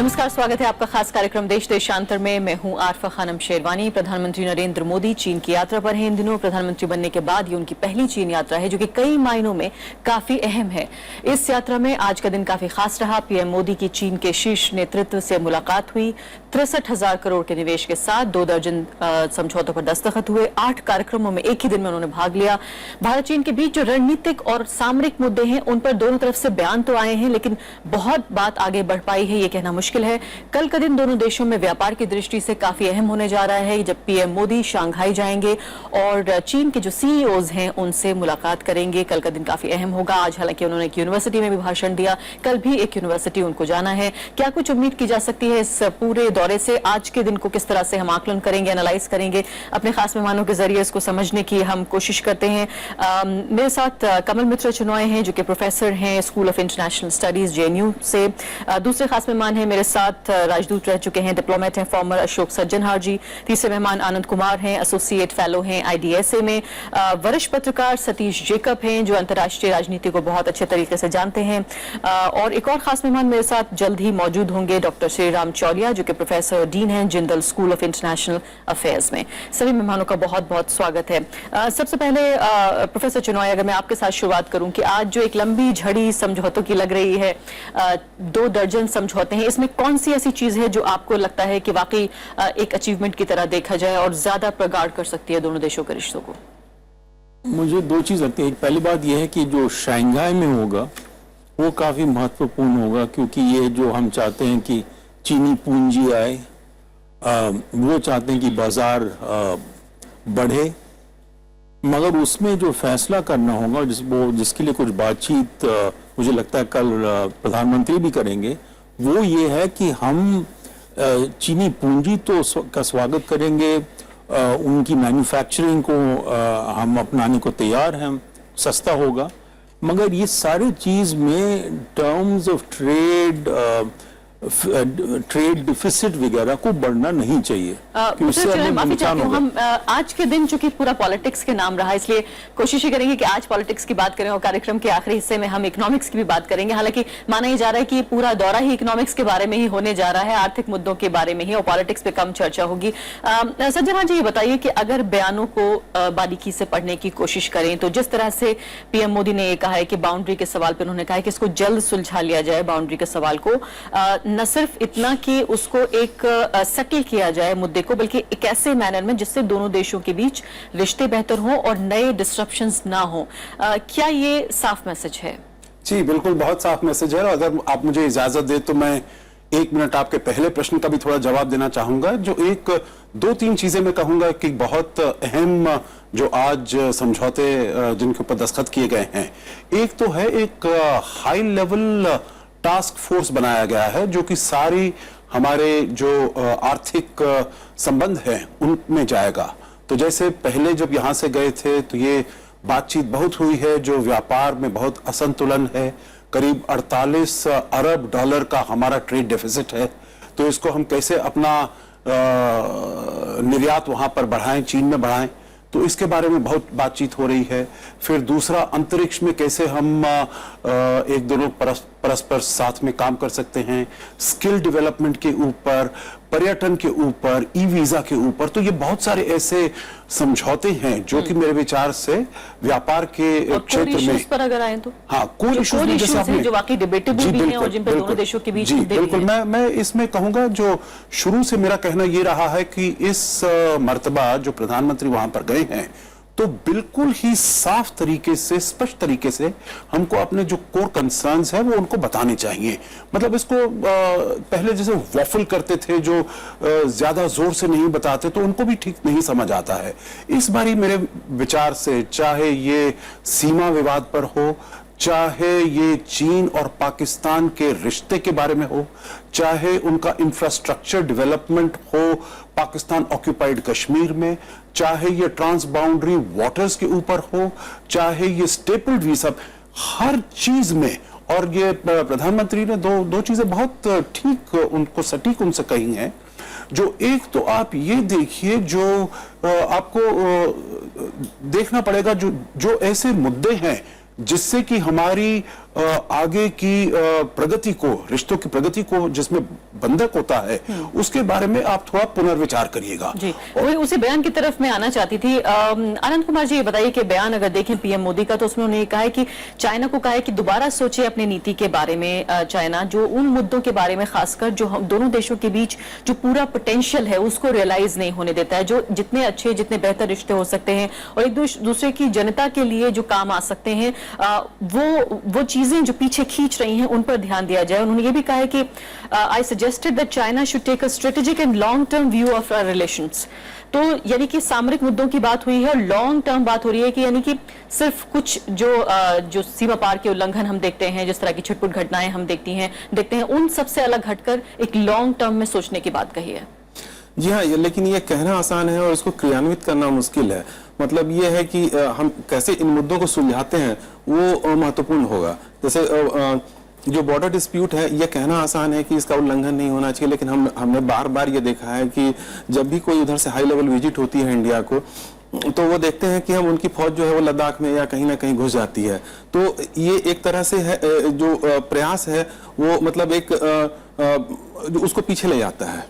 नमस्कार, स्वागत है आपका खास कार्यक्रम देश देशांतर में। मैं हूं आरफा खानम शेरवानी। प्रधानमंत्री नरेंद्र मोदी चीन की यात्रा पर हैं इन दिनों। प्रधानमंत्री बनने के बाद ये उनकी पहली चीन यात्रा है, जो कि कई मायनों में काफी अहम है। इस यात्रा में आज का दिन काफी खास रहा। पीएम मोदी की चीन के शीर्ष नेतृत्व से मुलाकात हुई। 63,000 करोड़ के निवेश के साथ 2 दर्जन समझौतों पर दस्तखत हुए। 8 कार्यक्रमों में एक ही दिन में उन्होंने भाग लिया। भारत चीन के बीच जो रणनीतिक और सामरिक मुद्दे हैं, उन पर दोनों तरफ से बयान तो आए हैं, लेकिन बहुत बात आगे बढ़ पाई है ये कहना मुश्किल है। कल का दिन दोनों देशों में व्यापार की दृष्टि से काफी अहम होने जा रहा है, जब पीएम मोदी शंघाई जाएंगे और चीन के जो सीईओज हैं उनसे मुलाकात करेंगे। कल का दिन काफी अहम होगा। आज हालांकि उन्होंने एक यूनिवर्सिटी में भी भाषण दिया, कल भी एक यूनिवर्सिटी उनको जाना है। क्या कुछ उम्मीद की जा सकती है इस पूरे दौरे से? आज के दिन को किस तरह से हम आकलन करेंगे, एनालाइज करेंगे, अपने खास मेहमानों के जरिए इसको समझने की हम कोशिश करते हैं। मेरे साथ कमल मित्र चुनॉय हैं, जो कि प्रोफेसर हैं school of international studies JNU से। दूसरे खास मेहमान हैं मेरे साथ, राजदूत रह चुके हैं, डिप्लोमेट हैं फॉर्मर अशोक सज्जनहार जी। तीसरे मेहमान आनंद कुमार हैं, एसोसिएट फेलो हैं आईडीएसए में। वरिष्ठ पत्रकार सतीश जेकब हैं, जो अंतर्राष्ट्रीय राजनीति को बहुत अच्छे तरीके से जानते हैं। और एक और खास मेहमान मेरे साथ जल्द ही मौजूद होंगे, डॉक्टर श्रीराम चौलिया, जो कि प्रोफेसर डीन हैं Jindal school of international affairs में। सभी मेहमानों का बहुत बहुत स्वागत है। सबसे पहले प्रोफेसर चुनॉय, अगर मैं आपके साथ शुरुआत करूं कि आज जो एक लंबी झड़ी समझौतों की लग रही है, 2 दर्जन समझौते हैं, इसमें कौन सी ऐसी चीज है जो आपको लगता है कि वाकई एक अचीवमेंट की तरह देखा जाए और ज्यादा प्रगाढ़ कर सकती है दोनों देशों के रिश्तों को? मुझे 2 चीज लगती है। एक पहली बात यह है कि जो शंघाई में होगा वो काफी महत्वपूर्ण होगा, क्योंकि ये जो हम चाहते हैं कि चीनी पूंजी आए, वो चाहते हैं कि बाजार बढ़े, मगर उसमें जो फैसला करना होगा जिसके लिए कुछ बातचीत मुझे लगता है कल प्रधानमंत्री भी करेंगे, वो ये है कि हम चीनी पूंजी तो का स्वागत करेंगे, उनकी मैन्युफैक्चरिंग को हम अपनाने को तैयार हैं, सस्ता होगा, मगर ये सारी चीज में टर्म्स ऑफ ट्रेड डिफिसिट वगैरह को बढ़ना नहीं चाहिए। माफी चाहती हूँ, हम आज के दिन चूंकि पूरा पॉलिटिक्स के नाम रहा, इसलिए कोशिश ही करेंगे कि आज पॉलिटिक्स की बात करें और कार्यक्रम के आखिरी हिस्से में हम इकोनॉमिक्स की भी बात करेंगे। हालांकि माना ही जा रहा है कि पूरा दौरा ही इकोनॉमिक्स के बारे में ही होने जा रहा है, आर्थिक मुद्दों के बारे में ही, और पॉलिटिक्स पे कम चर्चा होगी। सज्जनहार जी, ये बताइए कि अगर बयानों को बारीकी से पढ़ने की कोशिश करें तो जिस तरह से पीएम मोदी ने ये कहा है कि बाउंड्री के सवाल पर उन्होंने कहा है कि इसको जल्द सुलझा लिया जाए, बाउंड्री के सवाल को, न सिर्फ इतना कि उसको एक सेटल किया जाए मुद्दे को, बल्कि एक ऐसे मैनर में जिससे दोनों देशों के बीच रिश्ते बेहतर हों और नए डिस्ट्रप्शंस ना हो। क्या ये साफ मैसेज है? जी बिल्कुल, बहुत साफ मैसेज है। अगर आप मुझे इजाजत दे तो मैं 1 मिनट आपके पहले प्रश्न का भी थोड़ा जवाब देना चाहूंगा। जो 2-3 चीजें मैं कहूंगा कि बहुत अहम जो आज समझौते जिनके ऊपर दस्तखत किए गए हैं, एक तो है एक हाई लेवल टास्क फोर्स बनाया गया है, जो कि सारी हमारे जो आर्थिक संबंध हैं उनमें जाएगा। तो जैसे पहले जब यहां से गए थे तो ये बातचीत बहुत हुई है, जो व्यापार में बहुत असंतुलन है, करीब 48 अरब डॉलर का हमारा ट्रेड डेफिसिट है, तो इसको हम कैसे अपना निर्यात वहां पर बढ़ाएं, चीन में बढ़ाएं, तो इसके बारे में बहुत बातचीत हो रही है। फिर दूसरा, अंतरिक्ष में कैसे हम एक दोनों परस्पर साथ में काम कर सकते हैं, स्किल डेवलपमेंट के ऊपर, पर्यटन के ऊपर, ई वीजा के ऊपर। तो ये बहुत सारे ऐसे समझौते हैं जो कि मेरे विचार से व्यापार के क्षेत्र में, पर अगर आए तो हाँ, कोई इश्यूज जैसे जो वाकई डिबेटेबल भी हैं और जिन पर दोनों देशों के बीच मुद्दे भी हैं। बिल्कुल, मैं इसमें कहूंगा, जो शुरू से मेरा कहना ये रहा है कि इस मर्तबा जो प्रधानमंत्री वहां पर गए हैं, तो बिल्कुल ही साफ तरीके से, स्पष्ट तरीके से हमको अपने जो कोर कंसर्न्स है वो उनको बताने चाहिए। मतलब इसको पहले जैसे वॉफल करते थे, जो ज्यादा जोर से नहीं बताते, तो उनको भी ठीक नहीं समझ आता है। इस बारी मेरे विचार से, चाहे ये सीमा विवाद पर हो, चाहे ये चीन और पाकिस्तान के रिश्ते के बारे में हो, चाहे उनका इंफ्रास्ट्रक्चर डेवलपमेंट हो पाकिस्तान ऑक्यूपाइड कश्मीर में, चाहे ये ट्रांस बाउंड्री वाटर्स के ऊपर हो, चाहे ये स्टेपल्ड वीजा, हर चीज में। और ये प्रधानमंत्री ने दो चीजें बहुत ठीक उनको सटीक उनसे कही हैं। जो एक तो आप ये देखिए, जो आपको देखना पड़ेगा, जो ऐसे मुद्दे हैं जिससे कि हमारी आगे की प्रगति को, रिश्तों की प्रगति को जिसमें बंधक होता है, उसके बारे में आप थोड़ा पुनर्विचार करिएगा। जी, वही उसी बयान की तरफ मैं आना चाहती थी। आनंद कुमार जी, ये बताइए कि बयान अगर देखें पीएम मोदी का, तो उसमें उन्होंने कहा है कि चाइना को कहा है कि दोबारा सोचे अपनी नीति के बारे में। चाइना जो उन मुद्दों के बारे में, खासकर जो हम दोनों देशों के बीच जो पूरा पोटेंशियल है उसको रियलाइज नहीं होने देता है, जो जितने अच्छे जितने बेहतर रिश्ते हो सकते हैं और एक दूसरे की जनता के लिए जो काम आ सकते हैं, वो चीजें जो पीछे खींच रही हैं उन पर ध्यान दिया जाए। उन्होंने ये भी कहा है कि I suggested that China should take a strategic and long term view of our relations. तो यानी कि सामरिक मुद्दों की बात हुई है और लॉन्ग टर्म बात हो रही है कि यानी कि सिर्फ कुछ जो सीमा पार के उल्लंघन हम देखते हैं, जिस तरह की छिटपुट घटनाएं हम देखते हैं उन सबसे अलग हटकर एक लॉन्ग टर्म में सोचने की बात कही है। जी हाँ, लेकिन ये कहना आसान है और इसको क्रियान्वित करना मुश्किल है। मतलब ये है कि हम कैसे इन मुद्दों को सुलझाते हैं वो महत्वपूर्ण होगा। जैसे जो बॉर्डर डिस्प्यूट है, ये कहना आसान है कि इसका उल्लंघन नहीं होना चाहिए, लेकिन हमने बार बार ये देखा है कि जब भी कोई उधर से हाई लेवल विजिट होती है इंडिया को, तो वो देखते हैं कि हम उनकी फौज जो है वो लद्दाख में या कहीं ना कहीं घुस जाती है। तो ये एक तरह से है जो प्रयास है वो मतलब एक जो उसको पीछे ले जाता है।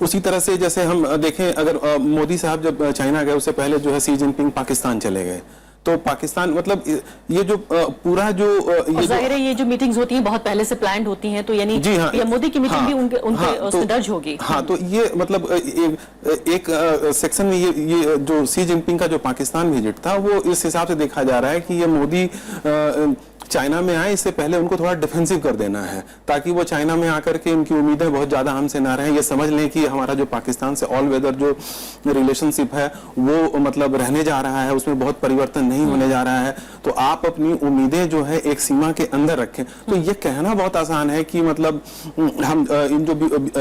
उसी तरह से जैसे हम देखें, अगर मोदी साहब जब चाइना गए उससे पहले जो है सी जिनपिंग पाकिस्तान चले गए, तो पाकिस्तान मतलब ये जो पूरा जो जाहिर है ये जो मीटिंग्स होती हैं बहुत पहले से प्लान्ड होती हैं, तो यानी जी हाँ, या मोदी की मीटिंग भी उनके उसमें तो, दर्ज होगी। हाँ, तो ये मतलब एक सेक्शन में ये जो सी जिनपिंग का जो पाकिस्तान विजिट था वो इस हिसाब से देखा जा रहा है कि ये मोदी चाइना में आए इससे पहले उनको थोड़ा डिफेंसिव कर देना है, ताकि वो चाइना में आकर के उनकी उम्मीदें बहुत ज्यादा हमसे ना रहें। ये समझ लें कि हमारा जो पाकिस्तान से ऑल वेदर जो रिलेशनशिप है वो मतलब रहने जा रहा है, उसमें बहुत परिवर्तन नहीं होने जा रहा है। तो आप अपनी उम्मीदें जो है एक सीमा के अंदर रखें। तो ये कहना बहुत आसान है कि मतलब हम इन जो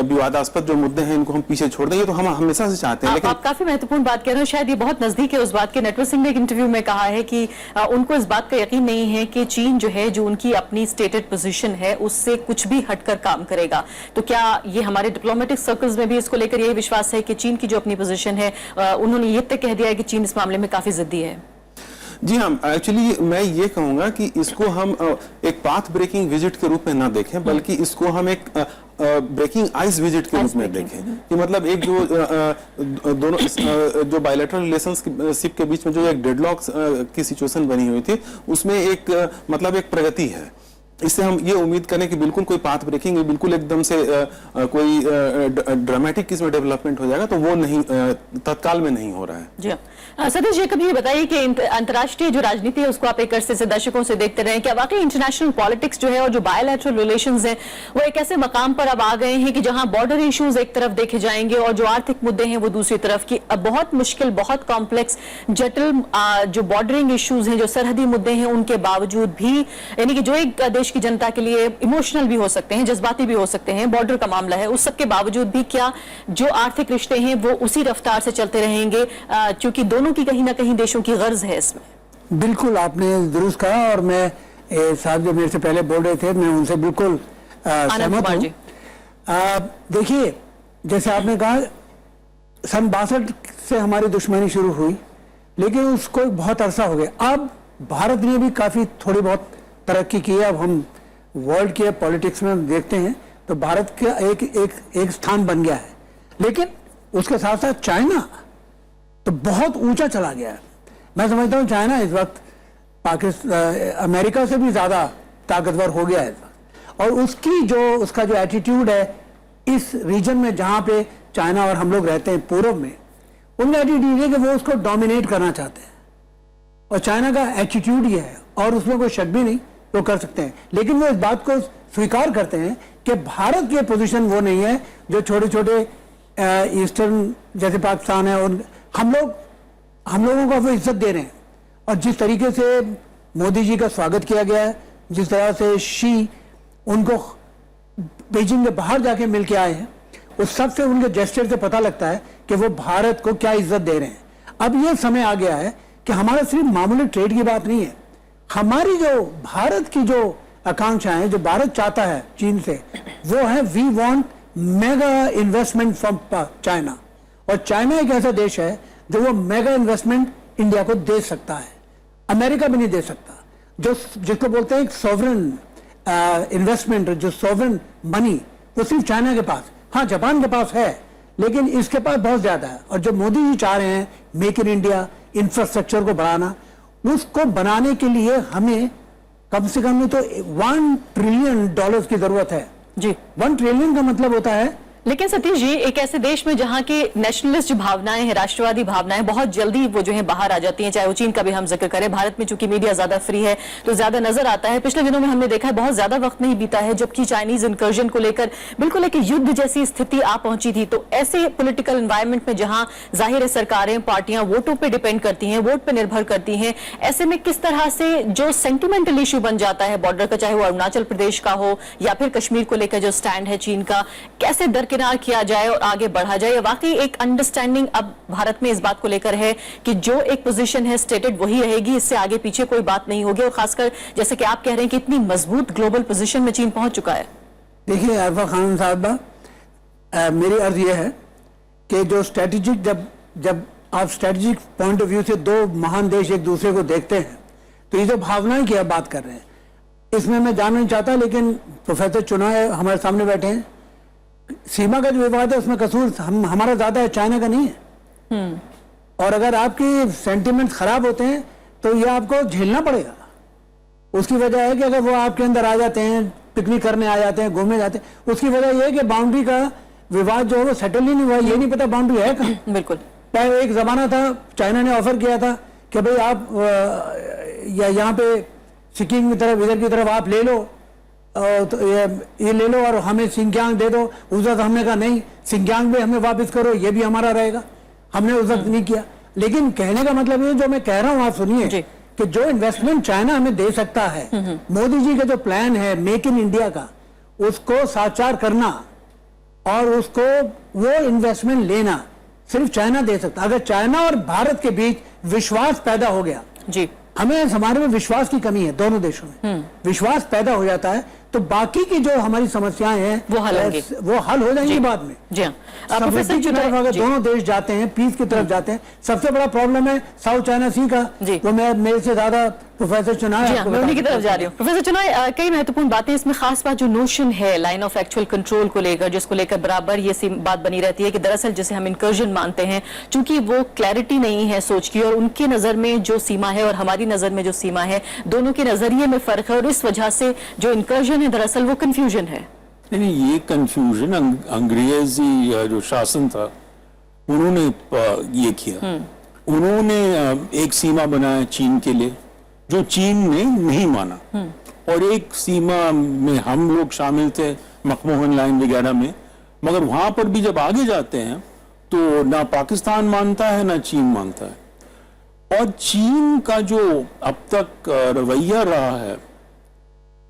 विवादास्पद जो मुद्दे हैं इनको हम पीछे छोड़ दें, ये तो हम हमेशा से चाहते हैं। लेकिन आप काफी महत्वपूर्ण बात कह रहे हो, शायद ये बहुत नजदीक है उस बात के। नटवर सिंह ने एक इंटरव्यू में कहा है कि उनको इस बात का यकीन नहीं है कि चीन जो है, जो उनकी अपनी स्टेटेड पोजीशन है, उससे कुछ भी हटकर काम करेगा। तो क्या ये हमारे डिप्लोमेटिक सर्कल्स में भी इसको लेकर यही विश्वास है कि चीन की जो अपनी पोजीशन है, उन्होंने ये तक कह दिया है कि चीन इस मामले में काफी जिद्दी है? जी हाँ, एक्चुअली मैं ये कहूंगा कि इसको हम एक पाथ ब्रेकिंग विजिट के रूप में ना देखें, बल्कि इसको हम एक ब्रेकिंग आइस विजिट के रूप में देखें कि मतलब एक जो दोनों जो बायलैटरल रिलेशनशिप के बीच में जो एक डेडलॉक की सिचुएशन बनी हुई थी, उसमें एक मतलब एक प्रगति है। इससे हम ये उम्मीद करें कि बिल्कुल कोई पाथ ब्रेकिंग, बिल्कुल एकदम से कोई ड्रामेटिक किस्म डेवलपमेंट हो जाएगा, तो वो नहीं, तत्काल में नहीं हो रहा है। जी सतीश जी, कभी ये बताइए कि अंतर्राष्ट्रीय जो राजनीति है उसको आप एक अरसे से दशकों से देखते रहे, क्या वाकई इंटरनेशनल पॉलिटिक्स जो है और जो बायलैटरल रिलेशंस हैं वो एक ऐसे मकाम पर अब आ गए हैं कि जहां बॉर्डर इश्यूज एक तरफ देखे जाएंगे और जो आर्थिक मुद्दे हैं वो दूसरी तरफ की? अब बहुत मुश्किल, बहुत कॉम्प्लेक्स, जटिल जो बॉर्डरिंग इश्यूज हैं, जो सरहदी मुद्दे हैं, उनके बावजूद भी, यानी कि जो एक देश की जनता के लिए इमोशनल भी हो सकते हैं, जज्बाती भी हो सकते हैं, बॉर्डर का मामला है, उस सबके बावजूद भी क्या जो आर्थिक रिश्ते हैं वो उसी रफ्तार से चलते रहेंगे, क्योंकि दोनों की कहीं ना कहीं देशों की गर्ज है इसमें? बिल्कुल आपने दुरुस्त कहा, और मैं साहब जो मेरे से पहले बोल रहे थे मैं उनसे बिल्कुल सहमत हूं। देखिए, जैसे आपने कहा सन 62 से हमारी दुश्मनी शुरू हुई, लेकिन उसको बहुत अरसा हो गया। अब भारत ने भी काफी थोड़ी बहुत तरक्की की है। अब हम वर्ल्ड के पॉलिटिक्स में देखते हैं तो भारत का एक स्थान बन गया है, लेकिन उसके साथ साथ चाइना तो बहुत ऊंचा चला गया है। मैं समझता हूं चाइना इस वक्त अमेरिका से भी ज्यादा ताकतवर हो गया है, और उसका जो एटीट्यूड है इस रीजन में जहां पे चाइना और हम लोग रहते हैं पूर्व में, उनका एटीट्यूड है कि वो उसको डोमिनेट करना चाहते हैं, और चाइना का एटीट्यूड ये है, और उसमें कोई शक भी नहीं, वो कर सकते हैं। लेकिन वो इस बात को स्वीकार करते हैं कि भारत की पोजीशन वो नहीं है जो छोटे छोटे ईस्टर्न जैसे पाकिस्तान है, और हम लोगों को वो इज्जत दे रहे हैं। और जिस तरीके से मोदी जी का स्वागत किया गया है, जिस तरह से शी उनको बीजिंग के बाहर जाके मिल के आए हैं, उस सब से उनके जेस्चर से पता लगता है कि वो भारत को क्या इज्जत दे रहे हैं। अब ये समय आ गया है कि हमारा सिर्फ मामूली ट्रेड की बात नहीं है, हमारी जो भारत की जो आकांक्षाएं, जो भारत चाहता है चीन से, वो है we want mega investment from China. और चाइना एक ऐसा देश है जो वो मेगा इन्वेस्टमेंट इंडिया को दे सकता है, अमेरिका भी नहीं दे सकता। जो जिसको बोलते हैं सॉवरन इन्वेस्टमेंट, जो सॉवरन मनी, वो सिर्फ चाइना के पास, हाँ जापान के पास है, लेकिन इसके पास बहुत ज्यादा है। और जो मोदी जी चाह रहे हैं मेक इन इंडिया इंफ्रास्ट्रक्चर को बढ़ाना, उसको बनाने के लिए हमें कम से कम नहीं तो $1 ट्रिलियन की जरूरत है जी। 1 ट्रिलियन का मतलब होता है। लेकिन सतीश जी, एक ऐसे देश में जहां के नेशनलिस्ट भावनाएं हैं, राष्ट्रवादी भावनाएं बहुत जल्दी वो जो है बाहर आ जाती हैं, चाहे वो चीन का भी हम जिक्र करें। भारत में चूंकि मीडिया ज्यादा फ्री है तो ज्यादा नजर आता है। पिछले दिनों में हमने देखा है बहुत ज्यादा वक्त नहीं बीता है जबकि चाइनीज इंकर्जन को लेकर बिल्कुल एक युद्ध जैसी स्थिति आ पहुंची थी। तो ऐसे पॉलिटिकल एनवायरमेंट में जहां जाहिर है सरकारें, पार्टियां वोटों पर डिपेंड करती हैं, वोट पर निर्भर करती हैं, ऐसे में किस तरह से जो सेंटिमेंटल इश्यू बन जाता है बॉर्डर का, चाहे वो अरुणाचल प्रदेश का हो या फिर कश्मीर को लेकर जो स्टैंड है चीन का, कैसे दरकिनार किया जाए और आगे बढ़ा जाए? वाकई एक अंडरस्टैंडिंग अब भारत में इस बात को लेकर है कि जो एक पोजीशन है स्टेटेड वही रहेगी, इससे आगे पीछे कोई बात नहीं होगी। और खासकर जैसे कि आप कह रहे हैं कि इतनी मजबूत ग्लोबल पोजीशन में चीन पहुंच चुका है। देखिए आरफा खान साहब, मेरी अर्ज यह है कि जो स्ट्रेटेजिक, जब आप स्ट्रेटेजिक पॉइंट ऑफ व्यू से दो महान देश एक दूसरे को देखते हैं तो ये जो भावनाएं की आप बात कर रहे हैं इसमें मैं जानना नहीं चाहता, लेकिन प्रोफेसर चुनाव हमारे सामने बैठे हैं। सीमा का जो विवाद है उसमें कसूर हमारा ज्यादा है, चाइना का नहीं है। और अगर आपकी सेंटिमेंट खराब होते हैं तो ये आपको झेलना पड़ेगा। उसकी वजह है कि अगर वो आपके अंदर आ जाते हैं, पिकनिक करने आ जाते हैं, घूमने जाते हैं, उसकी वजह यह है कि बाउंड्री का विवाद जो है वो सेटल ही नहीं हुआ। ये नहीं पता बाउंड्री है कहाँ। बिल्कुल। एक जमाना था चाइना ने ऑफर किया था कि भाई आप या यहाँ पे सिक्किम की तरफ, इधर की तरफ आप ले लो, तो ये ले लो और हमें सिंगयांग दे दो। उस वक्त हमने कहा नहीं, सिंगयांग भी हमें वापस करो, ये भी हमारा रहेगा। हमने उस वक्त नहीं किया। लेकिन कहने का मतलब ये जो मैं कह रहा हूं आप सुनिए कि जो इन्वेस्टमेंट चाइना हमें दे सकता है, मोदी जी का जो प्लान है मेक इन इंडिया का, उसको साकार करना और उसको वो इन्वेस्टमेंट लेना सिर्फ चाइना दे सकता। अगर चाइना और भारत के बीच विश्वास पैदा हो गया जी, हमें हमारे में विश्वास की कमी है, दोनों देशों में विश्वास पैदा हो जाता है तो बाकी की जो हमारी समस्याएं हैं वो हल हो जाएंगी बाद में। जी हाँ, समृद्धि की तरफ अगर दोनों देश जाते हैं, पीस की तरफ जाते हैं। सबसे बड़ा प्रॉब्लम है साउथ चाइना सी का, वो मैं मेरे से ज्यादा प्रोफेसर चुनाव मैं उन्हीं की तरफ जा रही हूँ। प्रोफेसर चुनाव, कई महत्वपूर्ण बातें इसमें, खास बात जो नोशन है लाइन ऑफ एक्चुअल कंट्रोल को लेकर, जिसको लेकर बराबर ये बात बनी रहती है कि दरअसल जिसे हम इंकर्जन मानते हैं, चूंकि वो क्लैरिटी नहीं है सोच की और उनके नजर में जो सीमा है और हमारी नजर में जो सीमा है, दोनों के नजरिए में फर्क है और इस वजह से जो इंकर्जन है दरअसल वो कंफ्यूजन है। नहीं, ये कंफ्यूजन अंग्रेजी जो शासन था उन्होंने ये किया। उन्होंने एक सीमा बनाया चीन के लिए जो चीन ने नहीं माना, और एक सीमा में हम लोग शामिल थे मकमोहन लाइन वगैरह में, मगर वहां पर भी जब आगे जाते हैं तो ना पाकिस्तान मानता है ना चीन मानता है। और चीन का जो अब तक रवैया रहा है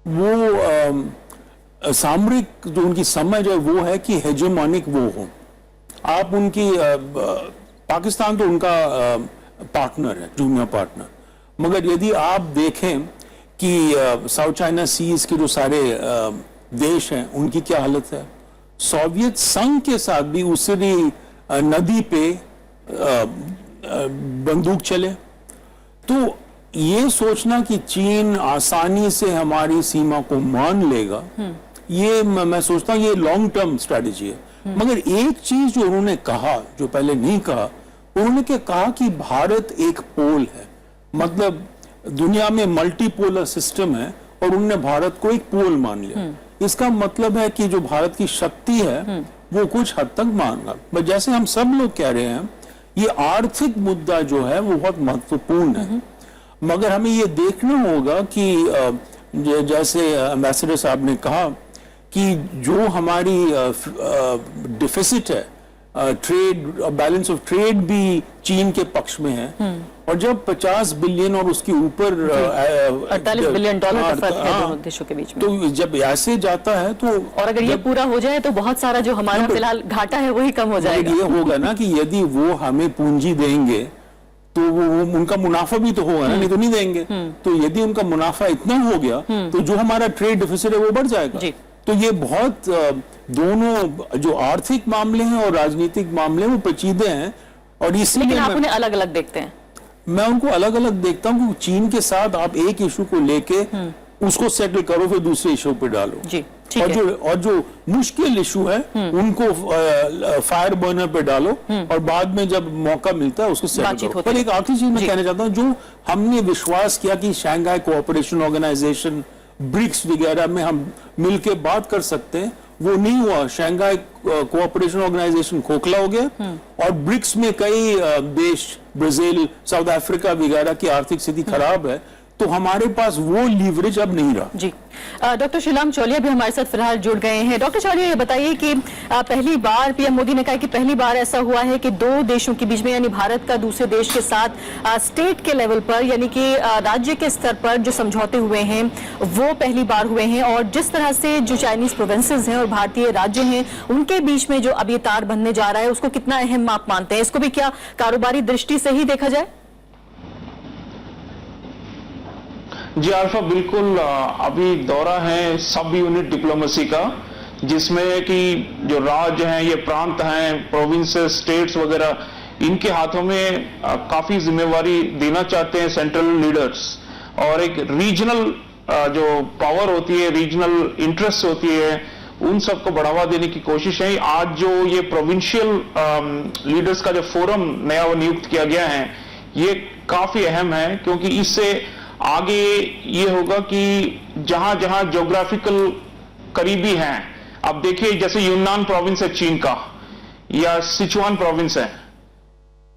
वो सामरिक जो उनकी समझ है वो है कि हेजेमोनिक वो हो। आप उनकी पाकिस्तान तो उनका पार्टनर है, जूनियर पार्टनर, मगर यदि आप देखें कि साउथ चाइना सीज के जो सारे देश हैं उनकी क्या हालत है। सोवियत संघ के साथ भी उसरी नदी पे बंदूक चले। तो ये सोचना कि चीन आसानी से हमारी सीमा को मान लेगा, ये मैं सोचता हूँ ये लॉन्ग टर्म स्ट्रेटेजी है। मगर एक चीज जो उन्होंने कहा जो पहले नहीं कहा, उन्होंने क्या कहा कि भारत एक पोल है, मतलब दुनिया में मल्टीपोलर सिस्टम है और उन्होंने भारत को एक पोल मान लिया। इसका मतलब है कि जो भारत की शक्ति है वो कुछ हद तक मानना, जैसे हम सब लोग कह रहे हैं ये आर्थिक मुद्दा जो है वो बहुत महत्वपूर्ण है। मगर हमें ये देखना होगा कि जैसे एम्बेसडर साहब ने कहा कि जो हमारी डिफिसिट है, ट्रेड बैलेंस ऑफ ट्रेड भी चीन के पक्ष में है, और जब 50 बिलियन और उसके ऊपर 48 बिलियन डॉलर का फर्क है दोनों देशों के बीच में, तो जब ऐसे जाता है तो, और अगर ये पूरा हो जाए तो बहुत सारा जो हमारा फिलहाल घाटा है वही कम हो जाएगा। ये होगा ना कि यदि वो हमें पूंजी देंगे तो वो उनका मुनाफा भी तो होगा ना, नहीं तो नहीं देंगे। तो यदि उनका मुनाफा इतना हो गया तो जो हमारा ट्रेड डिफिसिट है वो बढ़ जाएगा। तो ये बहुत दोनों जो आर्थिक मामले हैं और राजनीतिक मामले वो पेचीदे हैं, और इसलिए लेकिन आप उन्हें अलग अलग देखते हैं। मैं उनको अलग अलग देखता हूँ। चीन के साथ आप एक इशू को लेके उसको सेटल करो, फिर दूसरे इशू पे डालो। जी, ठीक है। और जो मुश्किल इशू है उनको फायर बर्नर पे डालो, और बाद में जब मौका मिलता है उसको सेटल बातचीत करो। होती पर है। एक आखिरी चीज मैं जी। कहना चाहता हूँ, जो हमने विश्वास किया कि शंघाई कोऑपरेशन ऑर्गेनाइजेशन, ब्रिक्स वगैरह में हम मिलके बात कर सकते हैं, वो नहीं हुआ। शंघाई कोऑपरेशन ऑर्गेनाइजेशन खोखला हो गया, और ब्रिक्स में कई देश, ब्राजील, साउथ अफ्रीका वगैरह की आर्थिक स्थिति खराब है, तो हमारे पास वो लीवरेज अब नहीं रहा। जी, डॉक्टर शिलांग चौलिया भी हमारे साथ फिलहाल जुड़ गए हैं। डॉक्टर चौलिया, ये बताइए कि पहली बार पीएम मोदी ने कहा कि पहली बार ऐसा हुआ है कि दो देशों के बीच में, यानी भारत का दूसरे देश के साथ स्टेट के लेवल पर, यानी कि राज्य के स्तर पर जो समझौते हुए हैं वो पहली बार हुए हैं। और जिस तरह से जो चाइनीज प्रोविंसेस हैं और भारतीय राज्य हैं, उनके बीच में जो अब ये तार बनने जा रहा है, उसको कितना अहम आप मानते हैं? इसको भी क्या कारोबारी दृष्टि से ही देखा जाए? जी अल्फा, बिल्कुल। अभी दौरा है सब यूनिट डिप्लोमेसी का, जिसमें कि जो राज्य हैं, ये प्रांत हैं, प्रोविंसेस, स्टेट्स वगैरह, इनके हाथों में काफी जिम्मेवारी देना चाहते हैं सेंट्रल लीडर्स, और एक रीजनल जो पावर होती है, रीजनल इंटरेस्ट होती है, उन सबको बढ़ावा देने की कोशिश है। आज जो ये प्रोविंशियल लीडर्स का जो फोरम नया नियुक्त किया गया है, ये काफी अहम है, क्योंकि इससे आगे ये होगा कि जहां जहां ज्योग्राफिकल करीबी हैं, अब देखिए जैसे यूनान प्रोविंस है चीन का, या सिचुआन प्रोविंस है,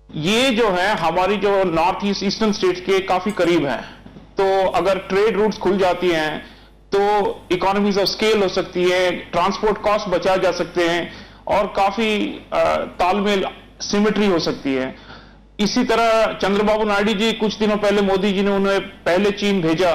ये जो है हमारी जो नॉर्थ ईस्ट ईस्टर्न स्टेट्स के काफी करीब है। तो अगर ट्रेड रूट्स खुल जाती हैं तो इकोनॉमीज ऑफ स्केल हो सकती है, ट्रांसपोर्ट कॉस्ट बचाए जा सकते हैं, और काफी तालमेल, सिमेट्री हो सकती है। इसी तरह चंद्रबाबू नायडू जी कुछ दिनों पहले, मोदी जी ने उन्हें पहले चीन भेजा,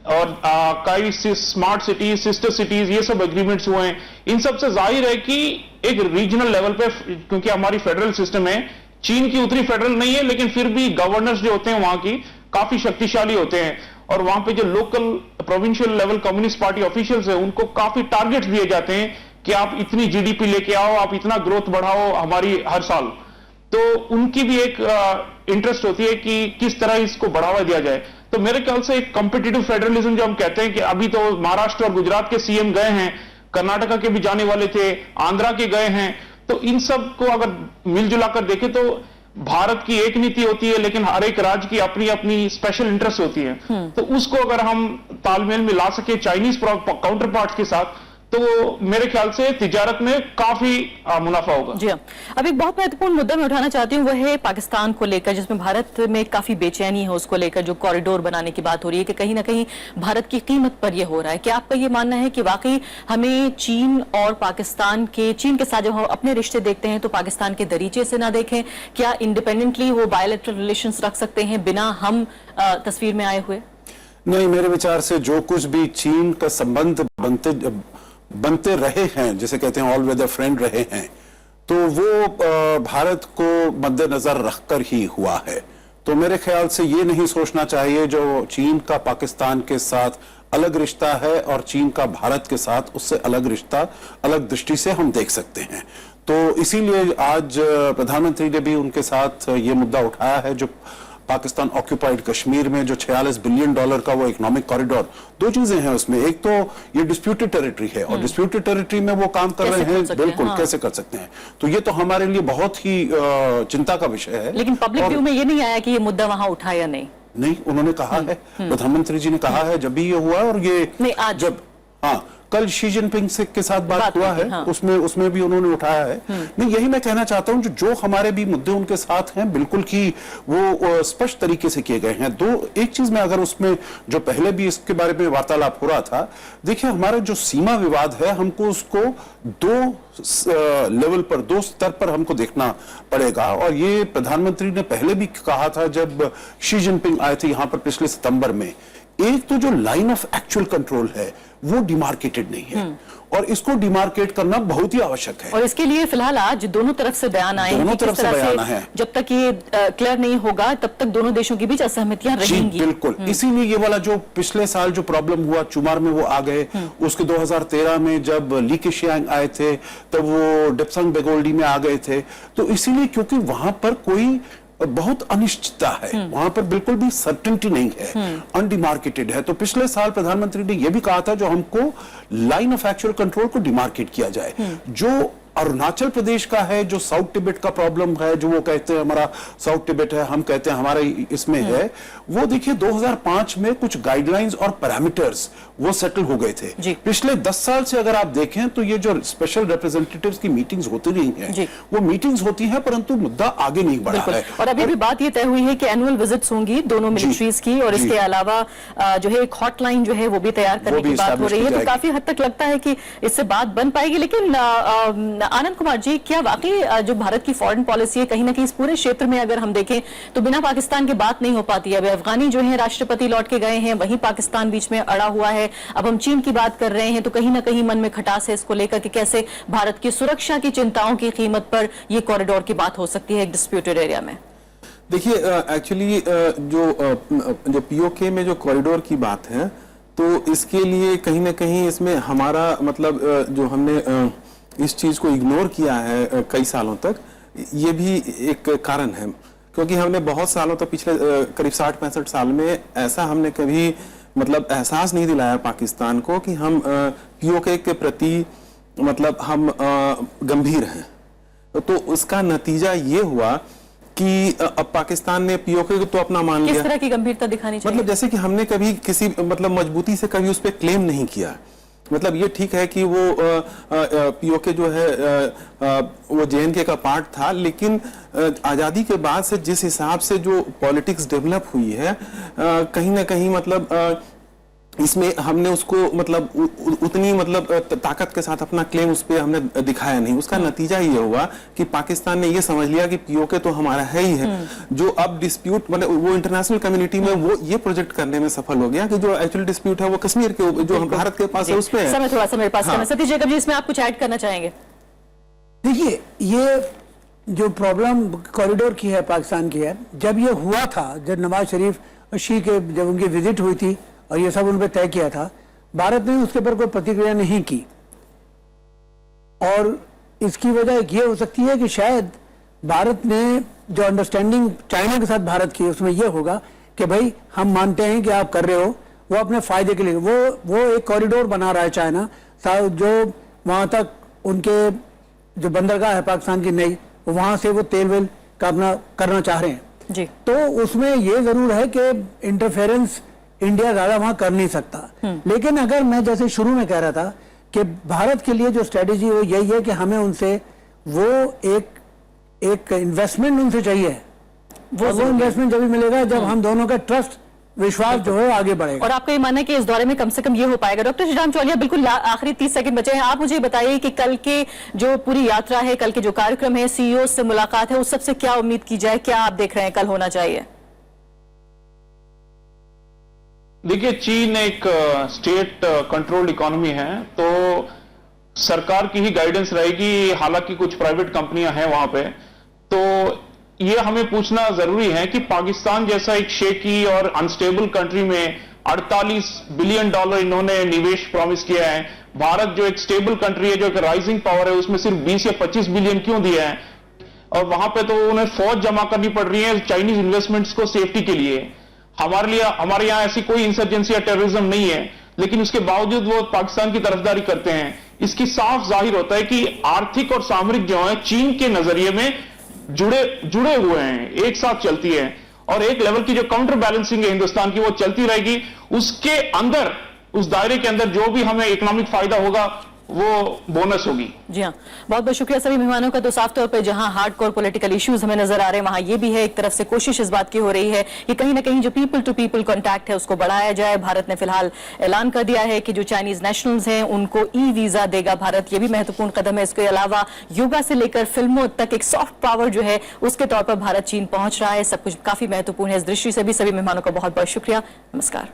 और कई स्मार्ट सिटीज, सिस्टर सिटीज, ये सब एग्रीमेंट्स हुए हैं। इन सब से जाहिर है कि एक रीजनल लेवल पे, क्योंकि हमारी फेडरल सिस्टम है, चीन की उतनी फेडरल नहीं है, लेकिन फिर भी गवर्नर्स जो होते हैं वहां की काफी शक्तिशाली होते हैं, और वहां पे जो local provincial level communist party officials है, उनको काफी टारगेट्स दिए जाते हैं कि आप इतनी जीडीपी लेके आओ, आप इतना ग्रोथ बढ़ाओ हमारी हर साल। तो उनकी भी एक इंटरेस्ट होती है कि किस तरह इसको बढ़ावा दिया जाए। तो मेरे ख्याल से एक कॉम्पिटिटिव फेडरलिज्म जो हम कहते हैं, कि अभी तो महाराष्ट्र और गुजरात के सीएम गए हैं, कर्नाटका के भी जाने वाले थे, आंध्रा के गए हैं, तो इन सब को अगर मिलजुला कर देखें तो भारत की एक नीति होती है, लेकिन हर एक राज्य की अपनी अपनी स्पेशल इंटरेस्ट होती है। तो उसको अगर हम तालमेल में ला सके चाइनीज काउंटर पार्ट के साथ, तो मेरे ख्याल से तिजारत में काफी मुनाफा होगा। जी हाँ, अब एक बहुत महत्वपूर्ण मुद्दा मैं उठाना चाहती हूँ, वह है पाकिस्तान को लेकर, जिसमें भारत में काफी बेचैनी है उसको लेकर, जो कॉरिडोर बनाने की बात हो रही है कि कहीं ना कहीं भारत की कीमत पर यह हो रहा है। क्या आपका ये मानना है कि वाकई हमें चीन और पाकिस्तान के, चीन के साथ जब हम अपने रिश्ते देखते हैं तो पाकिस्तान के दरीचे से ना देखें? क्या इंडिपेंडेंटली वो बायलैटरल रिलेशंस रख सकते हैं बिना हम तस्वीर में आए हुए? नहीं, मेरे विचार से जो कुछ भी चीन का संबंध बनते रहे हैं, जैसे कहते हैं ऑल वेदर फ्रेंड रहे हैं, तो वो भारत को मद्देनजर रखकर ही हुआ है। तो मेरे ख्याल से ये नहीं सोचना चाहिए जो चीन का पाकिस्तान के साथ अलग रिश्ता है और चीन का भारत के साथ उससे अलग रिश्ता, अलग दृष्टि से हम देख सकते हैं। तो इसीलिए आज प्रधानमंत्री ने भी उनके साथ ये मुद्दा उठाया है, जो पाकिस्तान ऑक्यूपाइड कश्मीर में जो $46 बिलियन का वो इकोनॉमिक कॉरिडोर, दो चीजें हैं उसमें। एक तो ये डिस्प्यूटेड टेरिटरी है, और डिस्प्यूटेड टेरिटरी में वो काम कर रहे हैं, बिल्कुल हाँ। कैसे कर सकते हैं। तो ये तो हमारे लिए बहुत ही चिंता का विषय है। लेकिन पब्लिक व्यू में ये नहीं आया कि ये मुद्दा वहां उठा या नहीं? नहीं, उन्होंने कहा है, प्रधानमंत्री जी ने कहा है जब भी ये हुआ, और ये नहीं, आज जब, हाँ, कल शी जिनपिंग के साथ बात हुआ है, हाँ। उसमें भी उन्होंने उठाया है। नहीं, यही मैं कहना चाहता हूं, जो हमारे भी मुद्दे उनके साथ हैं, बिल्कुल कि वो स्पष्ट तरीके से किए गए हैं। एक चीज में अगर उसमें, जो पहले भी इसके बारे में वार्तालाप हो रहा था, देखिए हमारा जो सीमा विवाद है, हमको उसको दो लेवल पर, दो स्तर पर हमको देखना पड़ेगा। और ये प्रधानमंत्री ने पहले भी कहा था जब शी जिनपिंग आए थे यहां पर पिछले सितंबर में। एक तो जो लाइन ऑफ एक्चुअल कंट्रोल है वो डिमार्केटेड नहीं है, और इसको डिमार्केट करना बहुत ही आवश्यक है। और इसके लिए फिलहाल आज दोनों तरफ से बयान आए हैं, दोनों कि तरफ किस से तरह बयान आए हैं। जब तक ये क्लियर नहीं होगा तब तक दोनों देशों के बीच असहमतियां रहेंगी। बिल्कुल, इसीलिए ये वाला जो पिछले साल जो प्रॉब्लम हुआ, चुमार में वो आ गए, उसके 2013 में जब ली केशियांग आए थे तब वो डिप्संग बेगोल्डी में आ गए थे। तो इसीलिए क्योंकि वहां पर कोई बहुत अनिश्चितता है, वहां पर बिल्कुल भी सर्टेनिटी नहीं है, अनडिमार्केटेड है। तो पिछले साल प्रधानमंत्री ने यह भी कहा था जो हमको लाइन ऑफ एक्चुअल कंट्रोल को डिमार्केट किया जाए। जो अरुणाचल प्रदेश का है, जो साउथ तिब्बत का प्रॉब्लम है, जो वो कहते हैं हमारा साउथ तिब्बत है, हम कहते हैं हमारे इसमें है, वो देखिए 2005 में कुछ गाइडलाइंस और पैरामीटर्स वो सेटल हो गए थे। पिछले 10 साल से अगर आप देखें तो ये जो स्पेशल रिप्रेजेंटेटिव्स की मीटिंग्स होती रही हैं, वो मीटिंग्स होती हैं परंतु मुद्दा आगे नहीं बढ़ा है। और अभी भी बात ये तय हुई है कि एनुअल विजिट्स होंगी दोनों मिलिट्रीज की, और इसके अलावा जो है एक हॉटलाइन जो है वो भी तैयार करने की बात हो रही है। तो काफी हद तक लगता है कि इससे बात बन पाएगी। लेकिन आनंद कुमार जी, क्या वाकई जो भारत की फॉरेन पॉलिसी है कहीं ना कहीं इस पूरे क्षेत्र में अगर हम देखें तो बिना पाकिस्तान के बात नहीं हो पाती है? अब अफगानी जो है राष्ट्रपति लौट के गए हैं, वहीं पाकिस्तान बीच में अड़ा हुआ है। अब हम चीन की बात कर रहे हैं तो कहीं ना कहीं मन में खटास है इसको लेकर कि कैसे भारत की सुरक्षा की चिंताओं की कीमत पर यह कॉरिडोर की बात हो सकती है एक डिस्प्यूटेड एरिया में। देखिए, एक्चुअली जो पीओके में जो कॉरिडोर की बात है, तो इसके लिए कहीं ना कहीं इसमें हमारा मतलब जो हमने इस चीज को इग्नोर किया है कई सालों तक, ये भी एक कारण है। क्योंकि हमने बहुत सालों तक, पिछले करीब 60-65 साल में ऐसा हमने कभी मतलब एहसास नहीं दिलाया पाकिस्तान को कि हम पीओके के प्रति मतलब हम गंभीर हैं। तो उसका नतीजा ये हुआ कि अब पाकिस्तान ने पीओके को तो अपना मान लिया। किस तरह की गंभीरता दिखानी चाहिए? मतलब जैसे कि हमने कभी किसी मतलब मजबूती से कभी उस पर क्लेम नहीं किया। मतलब ये ठीक है कि वो पीओके जो है वो जेएनके का पार्ट था, लेकिन आजादी के बाद से जिस हिसाब से जो पॉलिटिक्स डेवलप हुई है, कहीं ना कहीं मतलब इसमें हमने उसको मतलब उतनी मतलब ताकत के साथ अपना क्लेम उस पर हमने दिखाया नहीं। उसका नतीजा ये हुआ कि पाकिस्तान ने ये समझ लिया कि पीओके तो हमारा है ही है। जो अब डिस्प्यूट मतलब वो इंटरनेशनल कम्युनिटी में वो ये प्रोजेक्ट करने में सफल हो गया कि जो एक्चुअल डिस्प्यूट है वो कश्मीर के जो भारत के पास है उस पर समय थोड़ा सा मेरे पास है। सतीश जैकब जी, इसमें आप कुछ ऐड करना चाहेंगे? देखिए, ये जो प्रॉब्लम कॉरिडोर की है, पाकिस्तान की है, जब ये हुआ था, जब नवाज शरीफ शी के जब उनकी विजिट हुई थी और ये सब उन पर तय किया था, भारत ने उसके ऊपर कोई प्रतिक्रिया नहीं की। और इसकी वजह ये हो सकती है कि शायद भारत ने जो अंडरस्टैंडिंग चाइना के साथ भारत की, उसमें यह होगा कि भाई हम मानते हैं कि आप कर रहे हो वो अपने फायदे के लिए, वो एक कॉरिडोर बना रहा है चाइना, जो वहां तक उनके जो बंदरगाह है पाकिस्तान की नई, वहां से वो तेल वेल का अपना करना चाह रहे हैं जी। तो उसमें यह जरूर है कि इंटरफेरेंस इंडिया ज्यादा वहां कर नहीं सकता। लेकिन अगर मैं जैसे शुरू में कह रहा था कि भारत के लिए जो स्ट्रेटेजी वो यही है कि हमें उनसे वो एक इन्वेस्टमेंट उनसे चाहिए। वो इन्वेस्टमेंट जब भी मिलेगा जब हम दोनों का ट्रस्ट, विश्वास जो है आगे बढ़ेगा। और आपका ये मानना है कि इस दौरे में कम से कम ये हो पाएगा? डॉक्टर श्रीराम चौलिया, बिल्कुल आखिरी 30 सेकंड बचे हैं, आप मुझे बताइए कि कल के जो पूरी यात्रा है, कल के जो कार्यक्रम है, सीईओ से मुलाकात है, उस सबसे क्या उम्मीद की जाए? क्या आप देख रहे हैं कल होना चाहिए? देखिए, चीन एक स्टेट कंट्रोल्ड इकोनॉमी है, तो सरकार की ही गाइडेंस रहेगी। हालांकि कुछ प्राइवेट कंपनियां हैं वहां पे, तो ये हमें पूछना जरूरी है कि पाकिस्तान जैसा एक शेकी और अनस्टेबल कंट्री में 48 बिलियन डॉलर इन्होंने निवेश प्रॉमिस किया है। भारत जो एक स्टेबल कंट्री है, जो एक राइजिंग पावर है, उसमें सिर्फ 20 या 25 बिलियन क्यों दिया है? और वहां पे तो उन्हें फौज जमा करनी पड़ रही है चाइनीज इन्वेस्टमेंट्स को सेफ्टी के लिए। हमारे यहां ऐसी कोई इंसर्जेंसी या टेररिज्म नहीं है, लेकिन उसके बावजूद वो पाकिस्तान की तरफदारी करते हैं। इसकी साफ जाहिर होता है कि आर्थिक और सामरिक जो है चीन के नजरिए में जुड़े हुए हैं, एक साथ चलती है। और एक लेवल की जो काउंटर बैलेंसिंग है हिंदुस्तान की, वो चलती रहेगी। उसके अंदर, उस दायरे के अंदर जो भी हमें इकोनॉमिक फायदा होगा वो बोनस होगी। जी हाँ, बहुत बहुत शुक्रिया सभी मेहमानों का। तो साफ तौर पर जहां हार्डकोर पॉलिटिकल इश्यूज हमें नजर आ रहे हैं, वहां ये भी है एक तरफ से कोशिश इस बात की हो रही है कि कहीं ना कहीं जो पीपल टू पीपल कॉन्टैक्ट है उसको बढ़ाया जाए। भारत ने फिलहाल ऐलान कर दिया है कि जो चाइनीज नेशनल्स हैं उनको ई वीजा देगा भारत, ये भी महत्वपूर्ण कदम है। इसके अलावा योगा से लेकर फिल्मों तक एक सॉफ्ट पावर जो है उसके तौर पर भारत चीन पहुंच रहा है। सब कुछ काफी महत्वपूर्ण है। इस दृष्टि से भी सभी मेहमानों का बहुत बहुत शुक्रिया। नमस्कार।